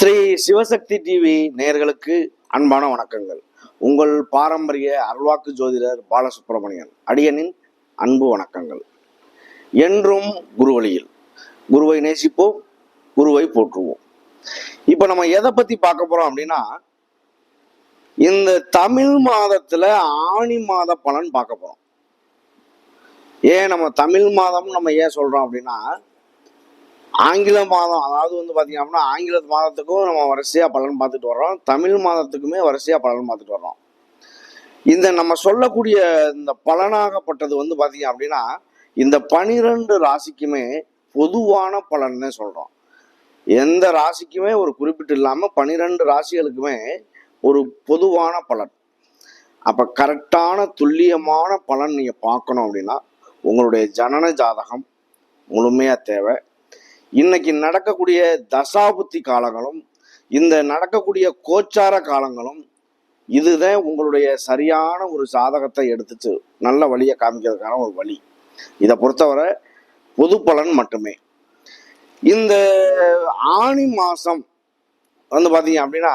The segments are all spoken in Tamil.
ஸ்ரீ சிவசக்தி டிவி நேயர்களுக்கு அன்பான வணக்கங்கள். உங்கள் பாரம்பரிய அருள்வாக்கு ஜோதிடர் பாலசுப்ரமணியன் அடியனின் அன்பு வணக்கங்கள். என்றும் குருவழியில் குருவை நேசிப்போம், குருவை போற்றுவோம். இப்ப நம்ம எதை பத்தி பார்க்க போறோம் அப்படின்னா, இந்த தமிழ் மாதத்துல ஆணி மாத பலன் பார்க்க போறோம். ஏன் நம்ம தமிழ் மாதம் நம்ம ஏன் சொல்றோம் அப்படின்னா, ஆங்கில மாதம், அதாவது பாத்தீங்க அப்படின்னா ஆங்கில மாதத்துக்கும் நம்ம வரிசையா பலன் பார்த்துட்டு வர்றோம், தமிழ் மாதத்துக்குமே வரிசையா பலன் பார்த்துட்டு வர்றோம். இந்த நம்ம சொல்லக்கூடிய இந்த பலனாகப்பட்டது பாத்தீங்க அப்படின்னா, இந்த 12 ராசிக்குமே பொதுவான பலன் தான் சொல்றோம். எந்த ராசிக்குமே ஒரு குறிப்பிட்டு இல்லாம 12 ராசிகளுக்குமே ஒரு பொதுவான பலன். அப்ப கரெக்டான துல்லியமான பலன் நீங்க பார்க்கணும் அப்படின்னா உங்களுடைய ஜனன ஜாதகம் முழுமையா தேவை. இன்னைக்கு நடக்கக்கூடிய தசாபுத்தி காலங்களும் இந்த நடக்கக்கூடிய கோச்சார காலங்களும் இதுதான் உங்களுடைய சரியான ஒரு ஜாதகத்தை எடுத்துட்டு நல்ல வழியை காமிக்கிறதுக்கான ஒரு வழி. இதை பொறுத்தவரை பொது பலன் மட்டுமே. இந்த ஆணி மாசம் பாத்தீங்க அப்படின்னா,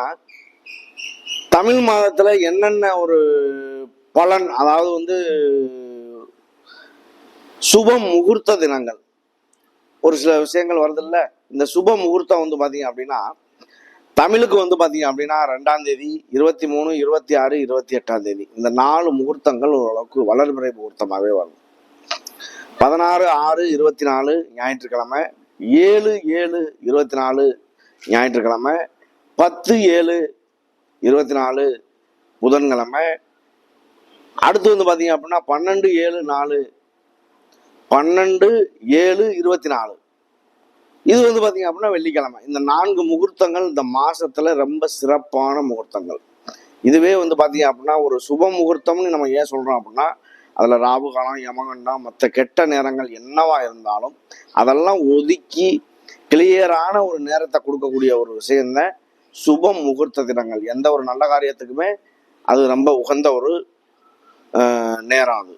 தமிழ் மாதத்துல என்னென்ன ஒரு பலன், அதாவது சுப முகூர்த்த தினங்கள் ஒரு சில விஷயங்கள் வருது இல்ல. இந்த சுப முகூர்த்தம் பாத்தீங்க அப்படின்னா, தமிழுக்கு பாத்தீங்க அப்படின்னா 2ஆம் தேதி, 23, 26, 28ஆம் தேதி இந்த 4 முகூர்த்தங்கள் ஓரளவுக்கு வளர்பிறை முகூர்த்தமாகவே வரும். 16/6/24 ஞாயிற்றுக்கிழமை, 7/7/24 ஞாயிற்றுக்கிழமை, 10/7/24 புதன்கிழமை. அடுத்து பாத்தீங்க அப்படின்னா 12/7/4 12/7/24 இது பாத்தீங்க அப்படின்னா வெள்ளிக்கிழமை. இந்த 4 முகூர்த்தங்கள் இந்த மாசத்துல ரொம்ப சிறப்பான முகூர்த்தங்கள். இதுவே பாத்தீங்க அப்படின்னா ஒரு சுப முகூர்த்தம்னு நம்ம ஏன் சொல்றோம் அப்படின்னா, அதுல ராகு காலம், யமகண்டம், மற்ற கெட்ட நேரங்கள் என்னவா இருந்தாலும் அதெல்லாம் ஒதுக்கி கிளியரான ஒரு நேரத்தை கொடுக்கக்கூடிய ஒரு விஷயம்தான் சுப முகூர்த்த தினங்கள். எந்த ஒரு நல்ல காரியத்துக்குமே அது ரொம்ப உகந்த ஒரு நேரம். அது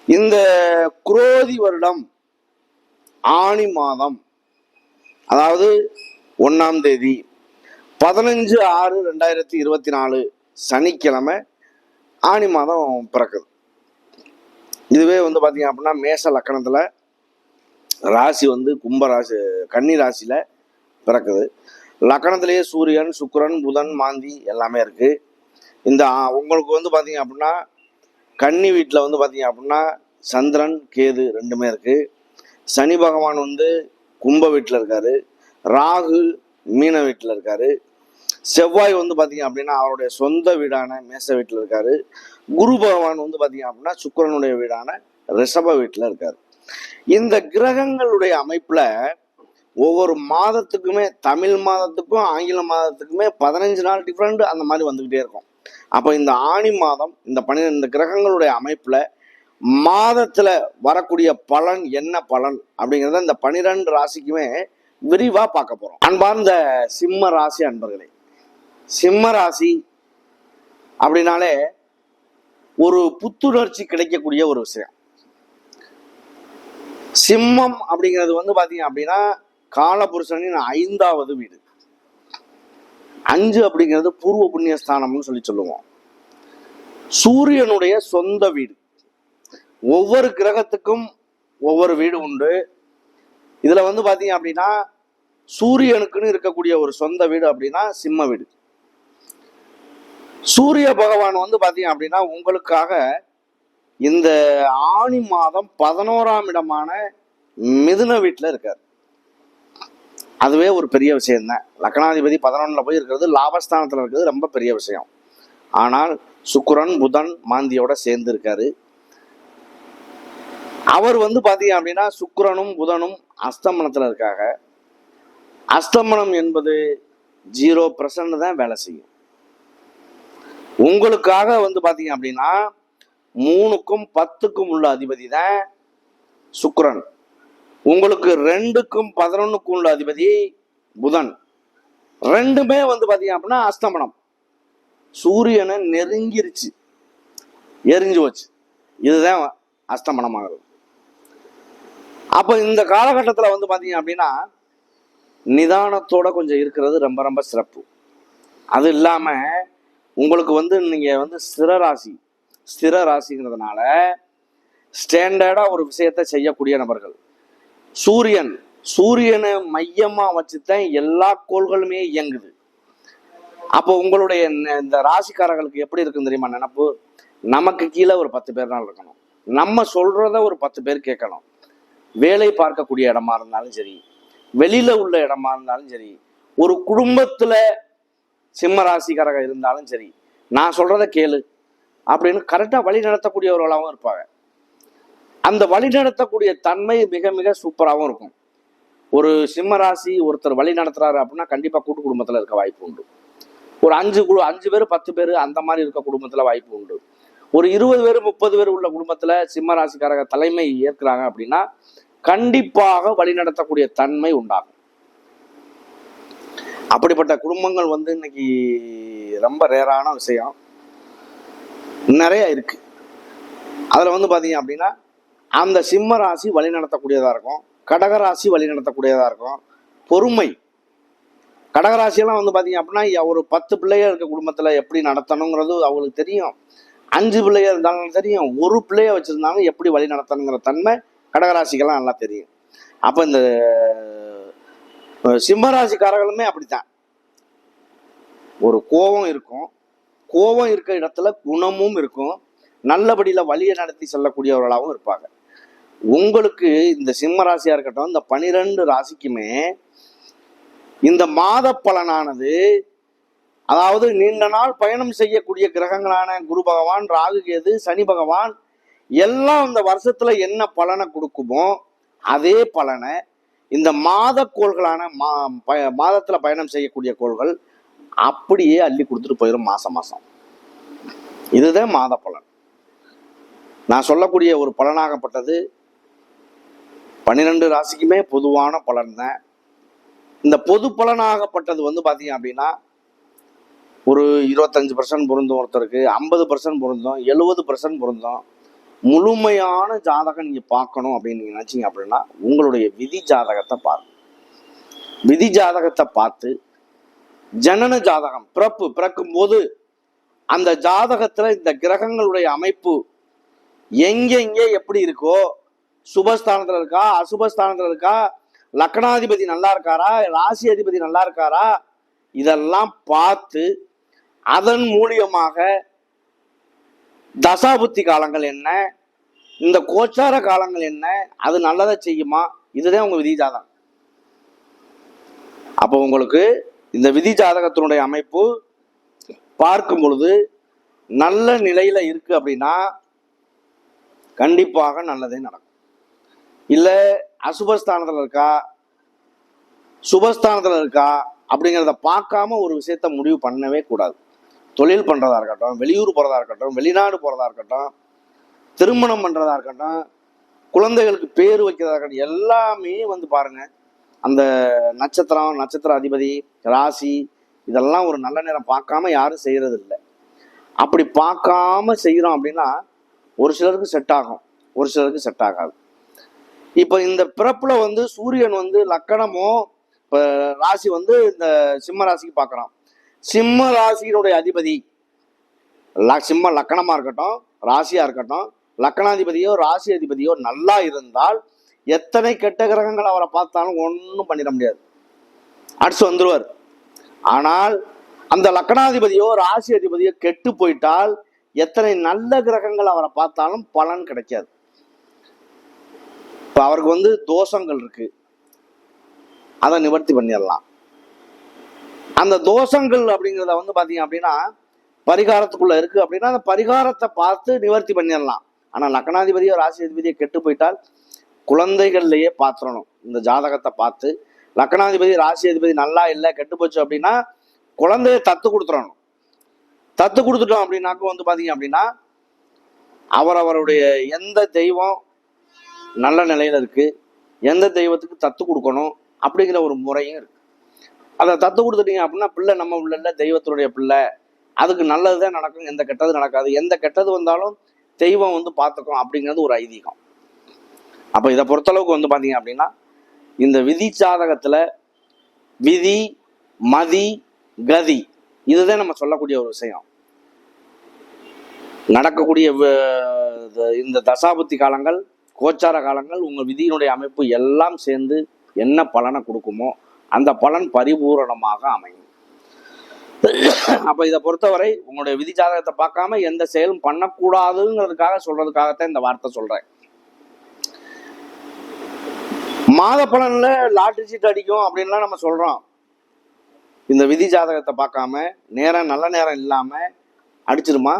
இந்த குரோதி வருடம் ஆணி மாதம், அதாவது 1ஆம் தேதி 15/6/2024 சனிக்கிழமை ஆணி மாதம் பிறக்குது. இதுவே பாத்தீங்க அப்படின்னா மேஷ லக்கணத்துல ராசி கும்ப ராசி, கன்னி ராசியில பிறக்குது. லக்கணத்திலேயே சூரியன், சுக்கிரன், புதன், மாந்தி எல்லாமே இருக்கு. இந்த உங்களுக்கு பாத்தீங்க அப்படின்னா கன்னி வீட்டில் பாத்தீங்க அப்படின்னா சந்திரன், கேது ரெண்டுமே இருக்கு. சனி பகவான் கும்ப வீட்டில் இருக்காரு, ராகு மீன வீட்டில் இருக்காரு, செவ்வாய் பாத்தீங்க அப்படின்னா அவருடைய சொந்த வீடான மேச வீட்டில் இருக்காரு, குரு பகவான் பாத்தீங்க அப்படின்னா சுக்கிரனுடைய வீடான ரிஷப வீட்டில் இருக்காரு. இந்த கிரகங்களுடைய அமைப்புல ஒவ்வொரு மாதத்துக்குமே, தமிழ் மாதத்துக்கும் ஆங்கில மாதத்துக்குமே 15 நாள் டிஃப்ரெண்ட் அந்த மாதிரி வந்துகிட்டே இருக்கும். அப்ப இந்த ஆணி மாதம் இந்த 12 கிரகங்களுடைய அமைப்புல மாதத்துல வரக்கூடிய பலன் என்ன பலன் அப்படிங்கிறத இந்த 12 ராசிக்குமே விரிவா பார்க்க போறோம். அன்பார்ந்த சிம்ம ராசி அன்பர்களே, சிம்ம ராசி அப்படின்னாலே ஒரு புத்துணர்ச்சி கிடைக்கக்கூடிய ஒரு விஷயம். சிம்மம் அப்படிங்கிறது பாத்தீங்க அப்படின்னா காலபுருஷனின் 5வது வீடு. 5 அப்படிங்கிறது பூர்வ புண்ணியஸ்தானம்னு சொல்லுவோம். சூரியனுடைய சொந்த வீடு. ஒவ்வொரு கிரகத்துக்கும் ஒவ்வொரு வீடு உண்டு. இதுல பாத்தீங்க அப்படின்னா சூரியனுக்குன்னு இருக்கக்கூடிய ஒரு சொந்த வீடு அப்படின்னா சிம்ம வீடு. சூரிய பகவான் பாத்தீங்க அப்படின்னா உங்களுக்காக இந்த ஆணி மாதம் 11ஆம் இடமான மிதுன வீட்டுல இருக்காரு. அதுவே ஒரு பெரிய விஷயம்தான். லக்னாதிபதி 11ல போய் இருக்கிறது, லாபஸ்தானத்துல இருக்கிறது ரொம்ப பெரிய விஷயம். ஆனால் சுக்கிரன், புதன், மாந்தியோட சேர்ந்து இருக்காரு. அவர் பாத்தீங்க அப்படின்னா சுக்கிரனும் புதனும் அஸ்தமனத்துல இருக்காங்க. அஸ்தமனம் என்பது 0% தான் வேலை செய்யும். உங்களுக்காக பாத்தீங்க அப்படின்னா 3க்கும் 10க்கும் உள்ள அதிபதி தான் சுக்கிரன். உங்களுக்கு 2க்கும் 11க்கும் உள்ள அதிபதி புதன். ரெண்டுமே பாத்தீங்க அப்படின்னா அஸ்தமனம். சூரியனை நெருங்கிருச்சு, எரிஞ்சு வச்சு, இதுதான் அஸ்தமனமாகிறது. அப்ப இந்த காலகட்டத்துல பாத்தீங்க அப்படின்னா நிதானத்தோட கொஞ்சம் இருக்கிறது ரொம்ப ரொம்ப சிறப்பு. அது இல்லாம உங்களுக்கு வந்து நீங்க வந்து ஸ்திர ராசிங்கிறதுனால ஸ்டாண்டர்டா ஒரு விஷயத்த செய்யக்கூடிய நபர்கள். சூரியனை மையமா வச்சுதான் எல்லா கோள்களுமே இயங்குது. அப்போ உங்களுடைய இந்த ராசிக்காரர்களுக்கு எப்படி இருக்குன்னு தெரியுமா நினப்பு? நமக்கு கீழே ஒரு 10 பேர் தான் இருக்கணும், நம்ம சொல்றத ஒரு 10 பேர் கேட்கணும். வேலை பார்க்கக்கூடிய இடமா இருந்தாலும் சரி, வெளியில உள்ள இடமா இருந்தாலும் சரி, ஒரு குடும்பத்துல சிம்ம ராசிக்காரங்க இருந்தாலும் சரி, நான் சொல்றத கேளு அப்படின்னு கரெக்டா வழி நடத்தக்கூடியவர்களாகவும் இருப்பாங்க. அந்த வழி நடத்தக்கூடிய தன்மை மிக மிக சூப்பராகவும் இருக்கும். ஒரு சிம்ம ராசி ஒருத்தர் வழி நடத்துறாரு அப்படின்னா கண்டிப்பா கூட்டு குடும்பத்துல இருக்க வாய்ப்பு உண்டு. ஒரு 5 பேர் 10 பேர் அந்த மாதிரி இருக்க குடும்பத்துல வாய்ப்பு உண்டு. ஒரு 20 பேர் 30 பேர் உள்ள குடும்பத்துல சிம்ம ராசிக்காரங்க தலைமை ஏற்கிறாங்க அப்படின்னா கண்டிப்பாக வழி நடத்தக்கூடிய தன்மை உண்டாகும். அப்படிப்பட்ட குடும்பங்கள் வந்து இன்னைக்கு ரொம்ப ரேரான விஷயம், நிறைய இருக்கு. அதுல வந்து பாத்தீங்க அப்படின்னா அந்த சிம்ம ராசி வழி நடத்தக்கூடியதா இருக்கும், கடகராசி வழி நடத்தக்கூடியதா இருக்கும். பொறுமை. கடகராசியெல்லாம் வந்து பாத்தீங்க அப்படின்னா ஒரு 10 பிள்ளைய இருக்க குடும்பத்துல எப்படி நடத்தணுங்கிறது அவங்களுக்கு தெரியும். 5 பிள்ளைய இருந்தாலும் தெரியும். ஒரு பிள்ளைய வச்சிருந்தாலும் எப்படி வழி நடத்தணுங்கிற தன்மை கடகராசிக்கெல்லாம் நல்லா தெரியும். அப்ப இந்த சிம்மராசிக்காரர்களுமே அப்படித்தான். ஒரு கோபம் இருக்கும், கோபம் இருக்க இடத்துல குணமும் இருக்கும், நல்லபடியில வழியை நடத்தி செல்லக்கூடியவர்களாகவும் இருப்பாங்க. உங்களுக்கு இந்த சிம்ம ராசியா இருக்கட்டும், இந்த 12 ராசிக்குமே இந்த மாத பலனானது, அதாவது நீண்ட நாள் பயணம் செய்யக்கூடிய கிரகங்களான குரு பகவான், ராகு கேது, சனி பகவான் எல்லாம் இந்த வருஷத்துல என்ன பலனை கொடுக்குமோ அதே பலனை இந்த மாத கோள்களான மாதத்துல பயணம் செய்யக்கூடிய கோள்கள் அப்படியே அள்ளி கொடுத்துட்டு போயிடும் மாசம் மாசம். இதுதான் மாத பலன். நான் சொல்லக்கூடிய ஒரு பலனாகப்பட்டது 12 ராசிக்குமே பொதுவான பலன் தான். இந்த பொது பலனாகப்பட்டது வந்து பாத்தீங்க அப்படின்னா ஒரு 25% பொருந்தும், ஒருத்தருக்கு 50% பொருந்தும், 70% பொருந்தும். முழுமையான ஜாதகம் நீங்க பார்க்கணும் அப்படின்னு நீங்க நினைச்சீங்க அப்படின்னா உங்களுடைய விதி ஜாதகத்தை பாருங்க. விதி ஜாதகத்தை பார்த்து ஜனன ஜாதகம் பிறக்கும் போது அந்த ஜாதகத்துல இந்த கிரகங்களுடைய அமைப்பு எங்க எப்படி இருக்கோ, சுபஸ்தானத்துல இருக்கா, அசுபஸ்தானத்துல இருக்கா, லக்னாதிபதி நல்லா இருக்காரா, ராசி அதிபதி நல்லா இருக்காரா, இதெல்லாம் பார்த்து அதன் மூலியமாக தசாபுத்தி காலங்கள் என்ன, இந்த கோச்சார காலங்கள் என்ன, அது நல்லதை செய்யுமா, இதுதான் உங்க விதி ஜாதகம். அப்போ உங்களுக்கு இந்த விதி ஜாதகத்தினுடைய அமைப்பு பார்க்கும் பொழுது நல்ல நிலையில இருக்கு அப்படின்னா கண்டிப்பாக நல்லதே நடக்கும். இல்ல அசுபஸ்தானத்துல இருக்கா, சுபஸ்தானத்துல இருக்கா அப்படிங்கிறத பார்க்காம ஒரு விஷயத்த முடிவு பண்ணவே கூடாது. தொழில் பண்றதா இருக்கட்டும், வெளியூர் போறதா இருக்கட்டும், வெளிநாடு போறதா இருக்கட்டும், திருமணம் பண்றதா இருக்கட்டும், குழந்தைகளுக்கு பேர் வைக்கிறதா இருக்கட்டும், எல்லாமே வந்து பாருங்க அந்த நட்சத்திர அதிபதி, ராசி இதெல்லாம் ஒரு நல்ல நேரம் பார்க்காம யாரும் செய்யறது இல்லை. அப்படி பார்க்காம செய்யறோம் அப்படின்னா ஒரு சிலருக்கு செட் ஆகும், ஒரு சிலருக்கு செட் ஆகாது. இப்ப இந்த பிறப்புல வந்து சூரியன் வந்து லக்கணமோ, இப்ப ராசி வந்து இந்த சிம்ம ராசிக்கு பார்க்கறோம். சிம்ம ராசியினுடைய அதிபதி சிம்ம லக்கணமா இருக்கட்டும், ராசியா இருக்கட்டும், லக்கணாதிபதியோ ராசி அதிபதியோ நல்லா இருந்தால் எத்தனை கெட்ட கிரகங்கள் அவரை பார்த்தாலும் ஒன்றும் பண்ணிட முடியாது, அடிச்சு வந்துருவார். ஆனால் அந்த லக்கணாதிபதியோ ராசி அதிபதியோ கெட்டு போயிட்டால் எத்தனை நல்ல கிரகங்கள் அவரை பார்த்தாலும் பலன் கிடைக்காது. இப்ப அவருக்கு வந்து தோஷங்கள் இருக்கு, அதை நிவர்த்தி பண்ணிடலாம். அந்த தோஷங்கள் அப்படிங்கிறத வந்து பாத்தீங்க அப்படின்னா பரிகாரத்துக்குள்ள இருக்கு அப்படின்னா அந்த பரிகாரத்தை பார்த்து நிவர்த்தி பண்ணிடலாம். ஆனா லக்னாதிபதியோ ராசி அதிபதியோ கெட்டு போயிட்டால் குழந்தைகள்லயே பார்த்துடணும். இந்த ஜாதகத்தை பார்த்து லக்னாதிபதி ராசி அதிபதி நல்லா இல்லை, கெட்டு போச்சு அப்படின்னா குழந்தைய தத்து கொடுத்துடணும். தத்து கொடுத்துட்டோம் அப்படின்னாக்க வந்து பாத்தீங்க அப்படின்னா அவரவருடைய எந்த தெய்வம் நல்ல நிலையில இருக்கு, எந்த தெய்வத்துக்கு தத்து கொடுக்கணும் அப்படிங்கிற ஒரு முறையும் இருக்கு. அதை தத்து கொடுத்துட்டீங்க அப்படின்னா பிள்ளை நம்ம உள்ள இல்லை, தெய்வத்தினுடைய பிள்ளை, அதுக்கு நல்லதுதான் நடக்கும், எந்த கெட்டது நடக்காது, எந்த கெட்டது வந்தாலும் தெய்வம் வந்து பார்த்துக்கும் அப்படிங்கிறது ஒரு ஐதீகம். அப்போ இதை பொறுத்தளவுக்கு வந்து பார்த்தீங்க அப்படின்னா இந்த விதி ஜாதகத்துல விதி, மதி, கதி, இதுதான் நம்ம சொல்லக்கூடிய ஒரு விஷயம். நடக்கக்கூடிய இந்த தசாபுத்தி காலங்கள், கோச்சார காலங்கள், உங்கள் விதியினுடைய அமைப்பு எல்லாம் சேர்ந்து என்ன பலனை கொடுக்குமோ அந்த பலன் பரிபூரணமாக அமையும். அப்ப இதை பொறுத்தவரை உங்களுடைய விதி ஜாதகத்தை பார்க்காம எந்த செயலும் பண்ணக்கூடாதுங்கிறதுக்காக சொல்றதுக்காகத்தான் இந்த வார்த்தை சொல்றேன். மாத பலன்ல லாட்டரி சீட் அடிக்கும் அப்படின்லாம் நம்ம சொல்றோம். இந்த விதி ஜாதகத்தை பார்க்காம நேரம் நல்ல நேரம் இல்லாம அடிச்சிருமா?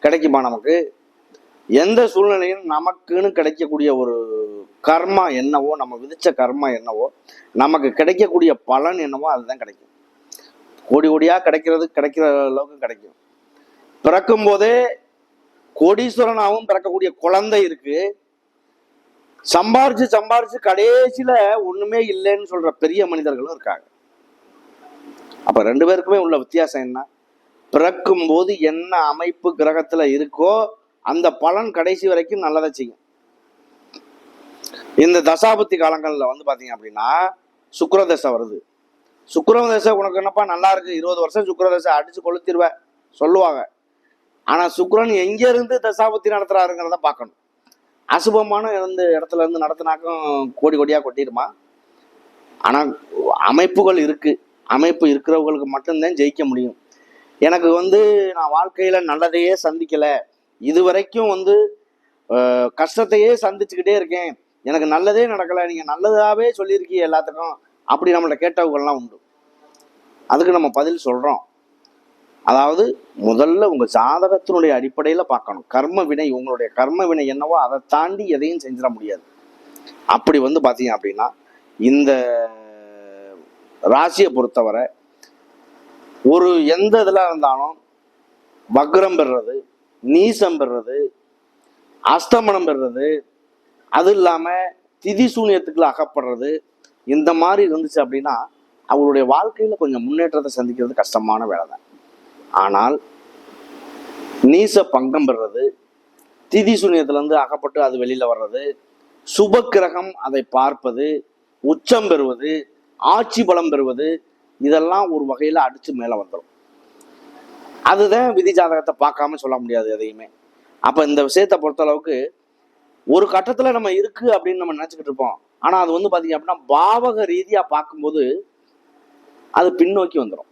கிடைக்குமா? நமக்கு எந்த சூழ்நிலையும் நமக்குன்னு கிடைக்கக்கூடிய ஒரு கர்மா என்னவோ, நம்ம விதிச்ச கர்மா என்னவோ, நமக்கு கிடைக்கக்கூடிய பலன் என்னவோ அதுதான் கிடைக்கும். கோடி கோடியா கிடைக்கிற அளவுக்கு கிடைக்கும். பிறக்கும் போதே கோடீஸ்வரனாகவும் பிறக்கக்கூடிய குழந்தை இருக்கு. சம்பாரிச்சு கடைசியில ஒண்ணுமே இல்லைன்னு சொல்ற பெரிய மனிதர்களும் இருக்காங்க. அப்ப ரெண்டு பேருக்குமே உள்ள வித்தியாசம் என்ன? பிறக்கும் போது என்ன அமைப்பு கிரகத்துல இருக்கோ அந்த பலன் கடைசி வரைக்கும் நல்லதை செய்யும். இந்த தசாபுத்தி காலங்கள்ல பாத்தீங்க அப்படின்னா சுக்கிரதசை வருது. சுக்கிரதசை உனக்கு என்னப்பா நல்லா இருக்கு, 20 வருஷம் சுக்கிரதசை அடிச்சு கொளுத்திடுவ சொல்லுவாங்க. ஆனா சுக்கிரன் எங்க இருந்து தசாபுத்தி நடத்துறாருங்கிறத பார்க்கணும். அசுபமான இடத்துல இருந்து நடத்தினாக்கும் கோடி கோடியா கொட்டிடுமா? ஆனா அமைப்புகள் இருக்கு. அமைப்பு இருக்கிறவங்களுக்கு மட்டும்தான் ஜெயிக்க முடியும். எனக்கு நான் வாழ்க்கையில நல்லதையே சந்திக்கல, இதுவரைக்கும் கஷ்டத்தையே சந்திச்சுக்கிட்டே இருக்கேன், எனக்கு நல்லதே நடக்கல, நீங்க நல்லதாவே சொல்லியிருக்கீங்க எல்லாத்துக்கும் அப்படி நம்மள்ட்ட கேட்டவங்கள்லாம் உண்டு. அதுக்கு நம்ம பதில் சொல்றோம். அதாவது முதல்ல உங்க ஜாதகத்தினுடைய அடிப்படையில பார்க்கணும். கர்ம வினை, உங்களுடைய கர்ம வினை என்னவோ அதை தாண்டி எதையும் செஞ்சிட முடியாது. அப்படி பாத்தீங்க அப்படின்னா இந்த ராசியை பொறுத்தவரை ஒரு எந்த இதுல இருந்தாலும் வக்ரம் பெறுறது, நீசம் பெறுறது, அஸ்தமனம் பெறுறது, அது இல்லாம திதி சூனியத்துக்குள்ள அகப்படுறது, இந்த மாதிரி இருந்துச்சு அப்படின்னா அவருடைய வாழ்க்கையில கொஞ்சம் முன்னேற்றத்தை சந்திக்கிறது கஷ்டமான வேலை தான். ஆனால் நீச பங்கம் பெறுறது, திதி சூனியத்துல இருந்து அகப்பட்டு அது வெளியில வர்றது, சுப கிரகம் அதை பார்ப்பது, உச்சம் பெறுவது, ஆட்சி பலம் பெறுவது, இதெல்லாம் ஒரு வகையில அடிச்சு மேல வந்துடும். அதுதான் விதி ஜாதகத்தை பார்க்காம சொல்ல முடியாது எதையுமே. அப்ப இந்த விஷயத்தை பொறுத்த அளவுக்கு ஒரு கட்டத்துல நம்ம இருக்கு அப்படின்னு நம்ம நினைச்சுக்கிட்டு இருப்போம். ஆனா அது பாத்தீங்க அப்படின்னா பாவக ரீதியா பார்க்கும்போது அது பின்னோக்கி வந்துடும்.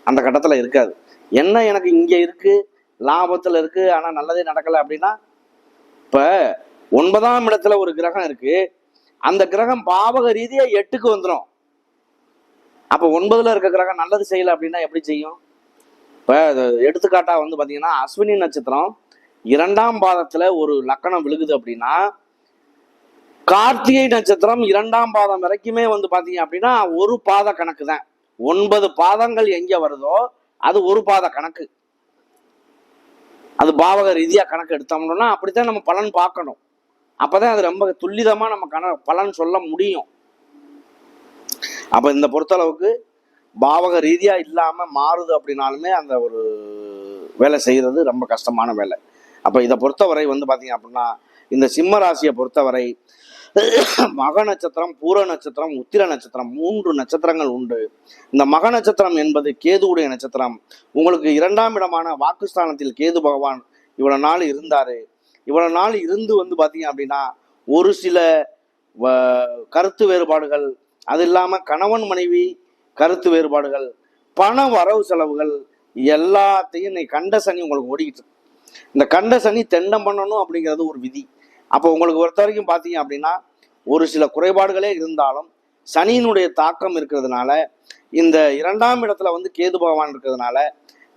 அந்த கட்டத்துல இருக்காது. என்ன எனக்கு இங்க இருக்கு, லாபத்துல இருக்கு, ஆனா நல்லதே நடக்கல அப்படின்னா, இப்ப 9ஆம் இடத்துல ஒரு கிரகம் இருக்கு, அந்த கிரகம் பாவக ரீதியா 8க்கு வந்துடும். அப்ப 9ல இருக்க கிரகம் நல்லது செய்யல அப்படின்னா எப்படி செய்யும்? இப்ப எடுத்துக்காட்டா பாத்தீங்கன்னா அஸ்வினி நட்சத்திரம் 2ஆம் பாதத்துல ஒரு லக்கணம் விழுகுது அப்படின்னா, கார்த்திகை நட்சத்திரம் 2ஆம் பாதம் வரைக்குமே பாத்தீங்க அப்படின்னா ஒரு பாத கணக்கு தான். 9 பாதங்கள் எங்க வருதோ அது ஒரு பாத கணக்கு. அது பாவக ரீதியா கணக்கு எடுத்தோம்னா அப்படித்தான் நம்ம பலன் பார்க்கணும். அப்பதான் அது ரொம்ப துல்லிதமா நம்ம பலன் சொல்ல முடியும். அப்ப இந்த பொறுத்தளவுக்கு பாவக ரீதியா இல்லாம மாறுது அப்படின்னாலுமே அந்த ஒரு வேலை செய்யறது ரொம்ப கஷ்டமான வேலை. அப்ப இதை பொறுத்தவரை பாத்தீங்க அப்படின்னா இந்த சிம்ம ராசியை பொறுத்தவரை மக நட்சத்திரம், பூர நட்சத்திரம், உத்திர நட்சத்திரம், 3 நட்சத்திரங்கள் உண்டு. இந்த மக நட்சத்திரம் என்பது கேதுவுடைய நட்சத்திரம். உங்களுக்கு 2ஆம் இடமான வாக்குஸ்தானத்தில் கேது பகவான் இவ்வளவு நாள் இருந்தாரு. இவ்வளவு நாள் இருந்து பாத்தீங்க அப்படின்னா ஒரு சில கருத்து வேறுபாடுகள், அது இல்லாம கணவன் மனைவி கருத்து வேறுபாடுகள், பண வரவு செலவுகள் எல்லாத்தையும் நீ கண்ட சனி உங்களுக்கு ஓடிக்கிட்டு இருக்கு. இந்த கண்ட சனி தெண்டம் பண்ணணும் அப்படிங்கிறது ஒரு விதி. அப்போ உங்களுக்கு பொறுத்த வரைக்கும் பார்த்தீங்க அப்படின்னா ஒரு சில குறைபாடுகளே இருந்தாலும் சனியினுடைய தாக்கம் இருக்கிறதுனால, இந்த 2ஆம் இடத்துல கேது பகவான் இருக்கிறதுனால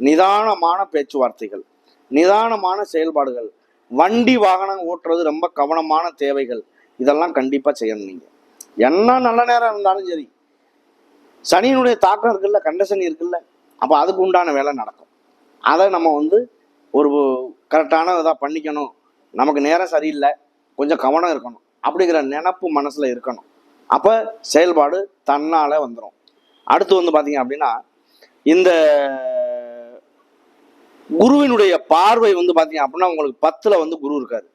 நிதானமான பேச்சுவார்த்தைகள், நிதானமான செயல்பாடுகள், வண்டி வாகனம் ஓட்டுறது ரொம்ப கவனமான தேவைகள், இதெல்லாம் கண்டிப்பா செய்யணும். நீங்க என்ன நல்ல நேரம் இருந்தாலும் சரி, சனியினுடைய தாக்கம் இருக்குல்ல, கண்ட சனி இருக்குல்ல, அப்போ அதுக்கு உண்டான வேலை நடக்கும். அதை நம்ம ஒரு கரெக்டான இதாக பண்ணிக்கணும். நமக்கு நேரம் சரியில்லை, கொஞ்சம் கவனம் இருக்கணும் அப்படிங்கிற நினப்பு மனசுல இருக்கணும். அப்ப செயல்பாடு தன்னால வந்துடும். அடுத்து பாத்தீங்க அப்படின்னா இந்த குருவினுடைய பார்வை பாத்தீங்க அப்படின்னா உங்களுக்கு 10ல குரு இருக்காரு.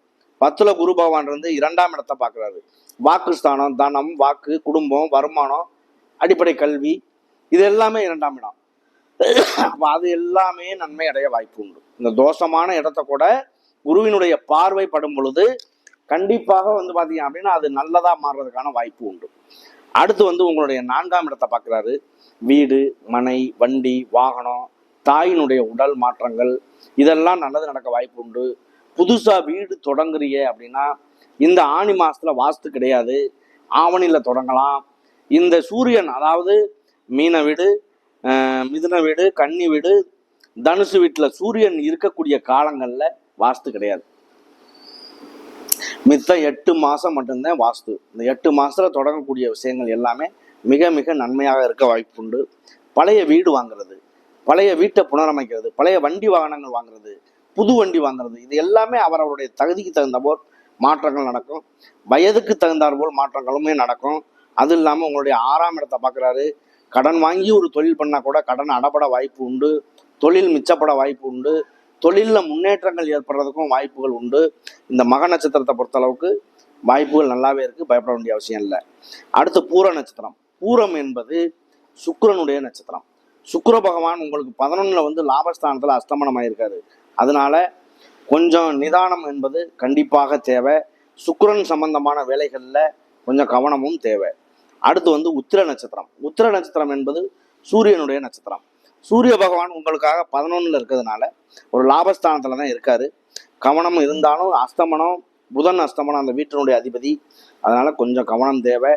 10ல குரு பகவான் 2ஆம் இடத்தை பாக்குறாரு. வாக்குஸ்தானம், தனம், வாக்கு, குடும்பம், வருமானம், அடிப்படை கல்வி, இது எல்லாமே 2ஆம் இடம். அப்ப அது எல்லாமே நன்மை அடைய வாய்ப்பு உண்டு. இந்த தோஷமான இடத்த கூட குருவினுடைய பார்வை படும் பொழுது கண்டிப்பாக பாத்தீங்க அப்படின்னா அது நல்லதா மாறுறதுக்கான வாய்ப்பு உண்டு. அடுத்து உங்களுடைய 4ஆம் இடத்தை பார்க்கிறாரு. வீடு, மனை, வண்டி, வாகனம், தாயினுடைய உடல் மாற்றங்கள், இதெல்லாம் நல்லது நடக்க வாய்ப்பு உண்டு. புதுசா வீடு தொடங்குறீங்க அப்படின்னா இந்த ஆணி மாசத்துல வாஸ்து கிடையாது, ஆவணியில தொடங்கலாம். இந்த சூரியன், அதாவது மீன வீடு, மிதுன வீடு, கன்னி வீடு, தனுசு வீட்டுல சூரியன் இருக்கக்கூடிய காலங்கள்ல வாஸ்து கிடையாது. மித்த 8 மாசம் மட்டும்தான் வாஸ்து. இந்த 8 மாசத்துல தொடங்கக்கூடிய விஷயங்கள் எல்லாமே மிக மிக நன்மையாக இருக்க வாய்ப்பு உண்டு. பழைய வீடு வாங்குறது, பழைய வீட்டை புனரமைக்கிறது, பழைய வண்டி வாகனங்கள் வாங்குறது, புது வண்டி வாங்குறது, இது எல்லாமே அவரவருடைய தகுதிக்கு தகுந்த போல் மாற்றங்கள் நடக்கும். வயதுக்கு தகுந்தாற் போல் மாற்றங்களுமே நடக்கும். அது இல்லாமல் உங்களுடைய 6ஆம் இடத்தை பார்க்குறாரு. கடன் வாங்கி ஒரு தொழில் பண்ணால் கூட கடன் அடப்பட வாய்ப்பு உண்டு, தொழில் மிச்சப்பட வாய்ப்பு உண்டு, தொழிலில் முன்னேற்றங்கள் ஏற்படுறதுக்கும் வாய்ப்புகள் உண்டு. இந்த மக நட்சத்திரத்தை பொறுத்தளவுக்கு வாய்ப்புகள் நல்லாவே இருக்குது, பயப்பட வேண்டிய அவசியம் இல்லை. அடுத்து பூர நட்சத்திரம். பூரம் என்பது சுக்கிரனுடைய நட்சத்திரம். சுக்கிர பகவான் உங்களுக்கு 11ல் லாபஸ்தானத்தில் அஸ்தமனமாயிருக்காரு. அதனால கொஞ்சம் நிதானம் என்பது கண்டிப்பாக தேவை. சுக்கிரன் சம்பந்தமான வேலைகளில் கொஞ்சம் கவனமும் தேவை. அடுத்து உத்திர நட்சத்திரம். உத்திர நட்சத்திரம் என்பது சூரியனுடைய நட்சத்திரம். சூரிய பகவான் உங்களுக்காக 11ல் இருக்கிறதுனால ஒரு லாபஸ்தானத்துல தான் இருக்காரு. கவனம் இருந்தாலும் அஸ்தமனம், புதன் அஸ்தமனம் அந்த வீட்டினுடைய அதிபதி, அதனால கொஞ்சம் கவனம் தேவை.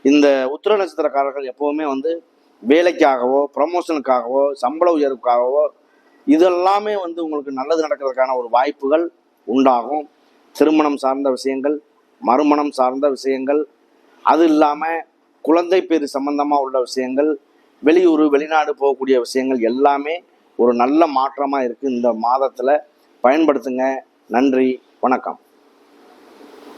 இந்த உத்திர நட்சத்திரக்காரர்கள் எப்பவுமே வேலைக்காகவோ, ப்ரமோஷனுக்காகவோ, சம்பள உயர்வுக்காகவோ, இதெல்லாமே உங்களுக்கு நல்லது நடக்கிறதுக்கான ஒரு வாய்ப்புகள் உண்டாகும். திருமணம் சார்ந்த விஷயங்கள், மறுமணம் சார்ந்த விஷயங்கள், அது இல்லாமல் குழந்தை பேர் சம்பந்தமாக உள்ள விஷயங்கள், வெளியூர் வெளிநாடு போகக்கூடிய விஷயங்கள் எல்லாமே ஒரு நல்ல மாற்றமாக இருக்குது. இந்த மாதத்தில் பயன்படுத்துங்க. நன்றி, வணக்கம்.